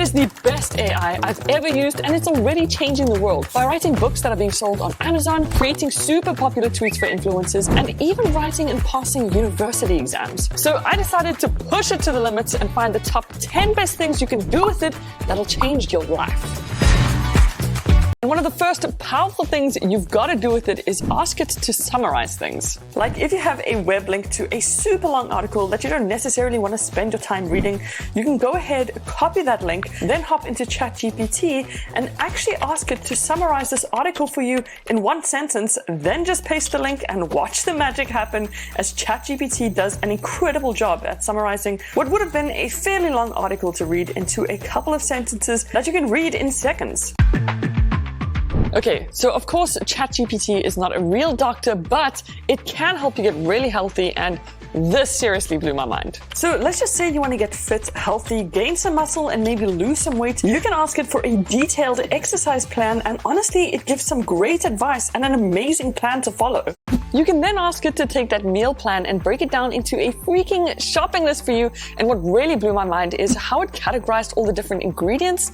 It is the best AI I've ever used, and it's already changing the world by writing books that are being sold on Amazon, creating super popular tweets for influencers, and even writing and passing university exams. So I decided to push it to the limits and find the top 10 best things you can do with it that'll change your life. And one of the first powerful things you've got to do with it is ask it to summarize things. Like if you have a web link to a super long article that you don't necessarily want to spend your time reading, you can go ahead, copy that link, then hop into ChatGPT and actually ask it to summarize this article for you in one sentence, then just paste the link and watch the magic happen as ChatGPT does an incredible job at summarizing what would have been a fairly long article to read into a couple of sentences that you can read in seconds. Okay, so of course ChatGPT is not a real doctor, but it can help you get really healthy, and this seriously blew my mind. So let's just say you want to get fit, healthy, gain some muscle, and maybe lose some weight. You can ask it for a detailed exercise plan, and honestly, it gives some great advice and an amazing plan to follow. You can then ask it to take that meal plan and break it down into a freaking shopping list for you. And what really blew my mind is how it categorized all the different ingredients.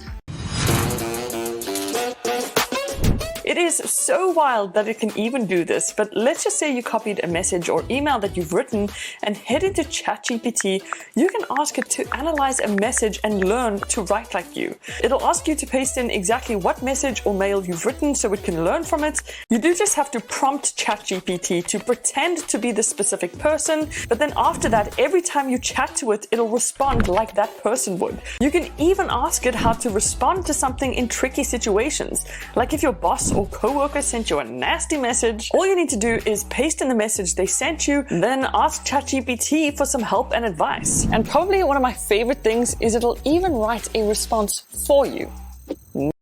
It is so wild that it can even do this, but let's just say you copied a message or email that you've written and head into ChatGPT. You can ask it to analyze a message and learn to write like you. It'll ask you to paste in exactly what message or mail you've written so it can learn from it. You do just have to prompt ChatGPT to pretend to be the specific person, but then after that, every time you chat to it, it'll respond like that person would. You can even ask it how to respond to something in tricky situations, like if your boss or coworker sent you a nasty message. All you need to do is paste in the message they sent you, then ask ChatGPT for some help and advice. And probably one of my favorite things is it'll even write a response for you.